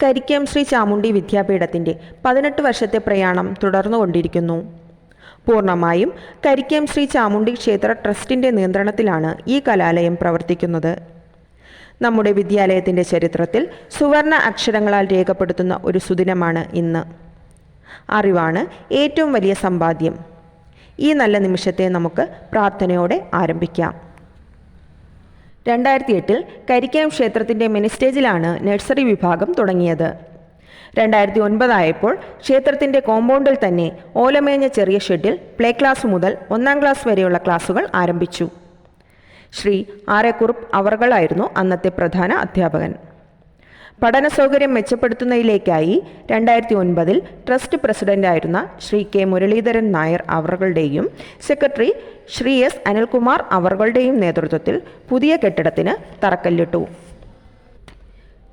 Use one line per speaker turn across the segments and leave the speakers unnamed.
കരിക്കം ശ്രീ ചാമുണ്ഡി വിദ്യാപീഠത്തിൻ്റെ 18 വർഷത്തെ പ്രയാണം തുടർന്നുകൊണ്ടിരിക്കുന്നു. പൂർണ്ണമായും കരിക്കം ശ്രീ ചാമുണ്ഡി ക്ഷേത്ര ട്രസ്റ്റിൻ്റെ നിയന്ത്രണത്തിലാണ് ഈ കലാലയം പ്രവർത്തിക്കുന്നത്. നമ്മുടെ വിദ്യാലയത്തിൻ്റെ ചരിത്രത്തിൽ സുവർണ അക്ഷരങ്ങളാൽ രേഖപ്പെടുത്തുന്ന ഒരു സുദിനമാണ് ഇന്ന്. അറിവാണ് ഏറ്റവും വലിയ സമ്പാദ്യം. ഈ നല്ല നിമിഷത്തെ നമുക്ക് പ്രാർത്ഥനയോടെ ആരംഭിക്കാം. 2008 കരിക്കം ക്ഷേത്രത്തിൻ്റെ മിനിസ്റ്റേജിലാണ് നഴ്സറി വിഭാഗം തുടങ്ങിയത്. 2009 ആയപ്പോൾ ക്ഷേത്രത്തിൻ്റെ കോമ്പൗണ്ടിൽ തന്നെ ഓലമേഞ്ഞ ചെറിയ ഷെഡിൽ പ്ലേ ക്ലാസ് മുതൽ 1ാം ക്ലാസ് വരെയുള്ള ക്ലാസുകൾ ആരംഭിച്ചു. ശ്രീ ആർ.എ. അവർകളായിരുന്നു അന്നത്തെ പ്രധാന അധ്യാപകൻ. പഠന സൗകര്യം മെച്ചപ്പെടുത്തുന്നതിലേക്കായി 2009 ട്രസ്റ്റ് പ്രസിഡന്റായിരുന്ന ശ്രീ കെ മുരളീധരൻ നായർ അവർകളുടെയും സെക്രട്ടറി ശ്രീ എസ് അനിൽകുമാർ അവർകളുടെയും നേതൃത്വത്തിൽ പുതിയ കെട്ടിടത്തിന് തറക്കല്ലിട്ടു.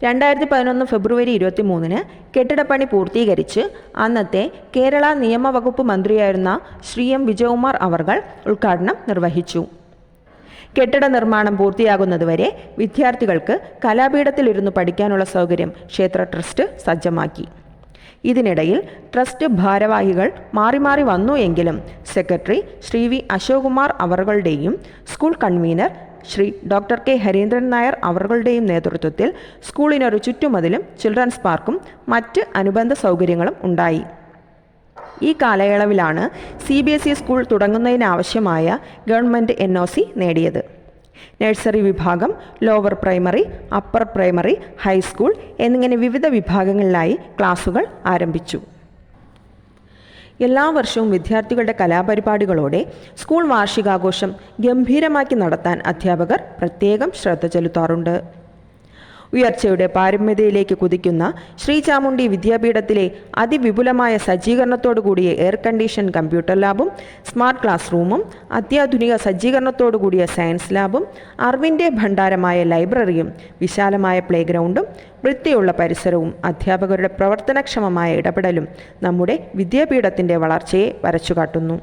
2011 ഫെബ്രുവരി 23 കെട്ടിടപ്പണി പൂർത്തീകരിച്ച് അന്നത്തെ കേരള നിയമവകുപ്പ് മന്ത്രിയായിരുന്ന ശ്രീ എം വിജയകുമാർ അവർകൾ ഉദ്ഘാടനം നിർവഹിച്ചു. കെട്ടിട നിർമ്മാണം പൂർത്തിയാകുന്നതുവരെ വിദ്യാർത്ഥികൾക്ക് കലാപീഠത്തിലിരുന്ന് പഠിക്കാനുള്ള സൗകര്യം ക്ഷേത്ര ട്രസ്റ്റ് സജ്ജമാക്കി. ഇതിനിടയിൽ ട്രസ്റ്റ് ഭാരവാഹികൾ മാറി മാറി വന്നു എങ്കിലും സെക്രട്ടറി ശ്രീ വി അശോകുമാർ അവർകളുടെയും school convener Shri doctor K Harindran Nair അവർകളുടെയും നേതൃത്വത്തിൽ സ്കൂളിനൊരു ചുറ്റുമതിലും ചിൽഡ്രൻസ് പാർക്കും മറ്റ് അനുബന്ധ സൗകര്യങ്ങളും ഉണ്ടായി. ഈ കാലയളവിലാണ് CBSE സ്കൂൾ തുടങ്ങുന്നതിനാവശ്യമായ ഗവൺമെൻറ് NOC നേടിയത്. നഴ്സറി വിഭാഗം, lower primary, upper primary, high school എന്നിങ്ങനെ വിവിധ വിഭാഗങ്ങളിലായി ക്ലാസുകൾ ആരംഭിച്ചു. എല്ലാ വർഷവും വിദ്യാർത്ഥികളുടെ കലാപരിപാടികളോടെ സ്കൂൾ വാർഷികാഘോഷം ഗംഭീരമാക്കി നടത്താൻ അധ്യാപകർ പ്രത്യേകം ശ്രദ്ധ ചെലുത്താറുണ്ട്. ഉയർച്ചയുടെ പാരമ്യതയിലേക്ക് കുതിക്കുന്ന ശ്രീ ചാമുണ്ഡി വിദ്യാപീഠത്തിലെ അതിവിപുലമായ സജ്ജീകരണത്തോടുകൂടിയ എയർ കണ്ടീഷൻ കമ്പ്യൂട്ടർ ലാബും സ്മാർട്ട് ക്ലാസ് റൂമും അത്യാധുനിക സജ്ജീകരണത്തോടുകൂടിയ സയൻസ് ലാബും അറിവിൻ്റെ ഭണ്ഡാരമായ ലൈബ്രറിയും വിശാലമായ പ്ലേ ഗ്രൗണ്ടും വൃത്തിയുള്ള പരിസരവും അധ്യാപകരുടെ പ്രവർത്തനക്ഷമമായ ഇടപെടലും നമ്മുടെ വിദ്യാപീഠത്തിൻ്റെ വളർച്ചയെ വരച്ചുകാട്ടുന്നു.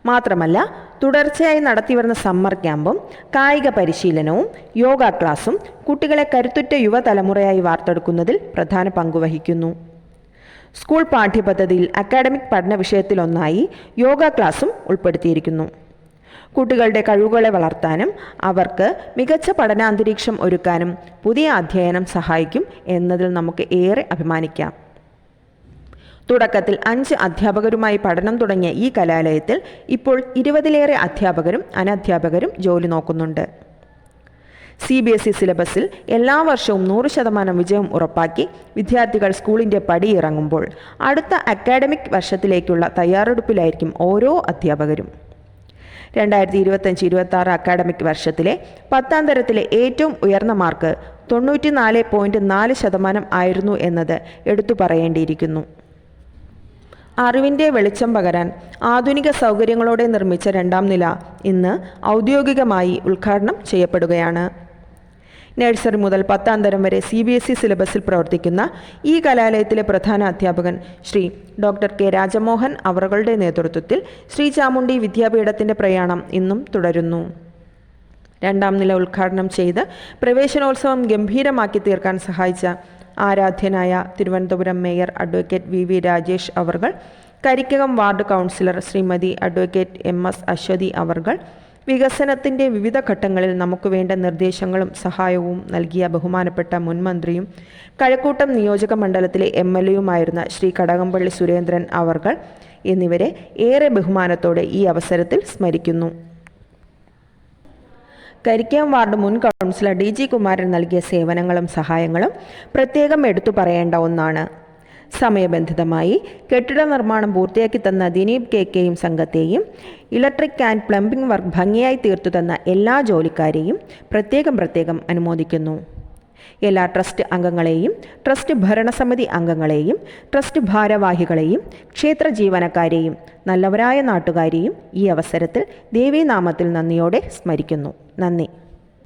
മാത്രമല്ല, തുടർച്ചയായി നടത്തിവരുന്ന സമ്മർ ക്യാമ്പും കായിക പരിശീലനവും യോഗ ക്ലാസും കുട്ടികളെ കരുത്തുറ്റ യുവതലമുറയായി വാർത്തെടുക്കുന്നതിൽ പ്രധാന പങ്കുവഹിക്കുന്നു. സ്കൂൾ പാഠ്യപദ്ധതിയിൽ അക്കാഡമിക് പഠന വിഷയത്തിലൊന്നായി യോഗ ക്ലാസും ഉൾപ്പെടുത്തിയിരിക്കുന്നു. കുട്ടികളുടെ കഴിവുകളെ വളർത്താനും അവർക്ക് മികച്ച പഠനാന്തരീക്ഷം ഒരുക്കാനും പുതിയ അധ്യയനം സഹായിക്കും എന്നതിൽ നമുക്ക് ഏറെ അഭിമാനിക്കാം. തുടക്കത്തിൽ 5 അധ്യാപകരുമായി പഠനം തുടങ്ങിയ ഈ കലാലയത്തിൽ ഇപ്പോൾ 20ലേറെ അധ്യാപകരും അനധ്യാപകരും ജോലി നോക്കുന്നുണ്ട്. CBSE സിലബസിൽ എല്ലാ വർഷവും 100% വിജയം ഉറപ്പാക്കി വിദ്യാർത്ഥികൾ സ്കൂളിൻ്റെ പടിയിറങ്ങുമ്പോൾ അടുത്ത അക്കാഡമിക് വർഷത്തിലേക്കുള്ള തയ്യാറെടുപ്പിലായിരിക്കും ഓരോ അധ്യാപകരും. 2025-26 അക്കാഡമിക് വർഷത്തിലെ 10ാം തരത്തിലെ ഏറ്റവും ഉയർന്ന മാർക്ക് 94.4% ആയിരുന്നു എന്നത് എടുത്തു പറയേണ്ടിയിരിക്കുന്നു. അറിവിൻ്റെ വെളിച്ചം പകരാൻ ആധുനിക സൗകര്യങ്ങളോടെ നിർമ്മിച്ച 2ാം നില ഇന്ന് ഔദ്യോഗികമായി ഉദ്ഘാടനം ചെയ്യപ്പെടുകയാണ്. നഴ്സറി മുതൽ 10ാം തരം വരെ CBSE സിലബസിൽ പ്രവർത്തിക്കുന്ന ഈ കലാലയത്തിലെ പ്രധാന അധ്യാപകൻ ശ്രീ ഡോക്ടർ കെ രാജമോഹൻ അവറുകളുടെ നേതൃത്വത്തിൽ ശ്രീ ചാമുണ്ഡി വിദ്യാപീഠത്തിൻ്റെ പ്രയാണം ഇന്നും തുടരുന്നു. 2ാം നില ഉദ്ഘാടനം ചെയ്ത് പ്രവേശനോത്സവം ഗംഭീരമാക്കി തീർക്കാൻ സഹായിച്ച ആരാധ്യനായ Thiruvananthapuram mayor advocate VV Rajesh അവർകൾ, Karikkakam ward councillor Shrimati advocate MS Aswathy അവർകൾ, വികസനത്തിൻ്റെ വിവിധ ഘട്ടങ്ങളിൽ നമുക്ക് വേണ്ട നിർദ്ദേശങ്ങളും സഹായവും നൽകിയ ബഹുമാനപ്പെട്ട മുൻമന്ത്രിയും കഴക്കൂട്ടം നിയോജക മണ്ഡലത്തിലെ MLAയുമായിരുന്ന ശ്രീ കടകംപള്ളി സുരേന്ദ്രൻ അവർകൾ എന്നിവരെ ഏറെ ബഹുമാനത്തോടെ ഈ അവസരത്തിൽ സ്മരിക്കുന്നു. കരിക്കം വാർഡ് മുൻ കൗൺസിലർ DG കുമാരൻ നൽകിയ സേവനങ്ങളും സഹായങ്ങളും പ്രത്യേകം എടുത്തു പറയേണ്ട ഒന്നാണ്. സമയബന്ധിതമായി കെട്ടിട നിർമ്മാണം പൂർത്തിയാക്കി തന്ന ദിനീപ് KKയും സംഘത്തെയും ഇലക്ട്രിക് ആൻഡ് പ്ലംബിംഗ് വർക്ക് ഭംഗിയായി തീർത്തു തന്ന എല്ലാ ജോലിക്കാരെയും പ്രത്യേകം അനുമോദിക്കുന്നു. എല്ലാ ട്രസ്റ്റ് അംഗങ്ങളെയും, ട്രസ്റ്റ് ഭരണസമിതി അംഗങ്ങളെയും, ട്രസ്റ്റ് ഭാരവാഹികളെയും, ക്ഷേത്ര ജീവനക്കാരെയും നല്ലവരായ നാട്ടുകാരെയും ഈ അവസരത്തിൽ ദേവീനാമത്തിൽ നന്ദിയോടെ സ്മരിക്കുന്നു. നന്ദി.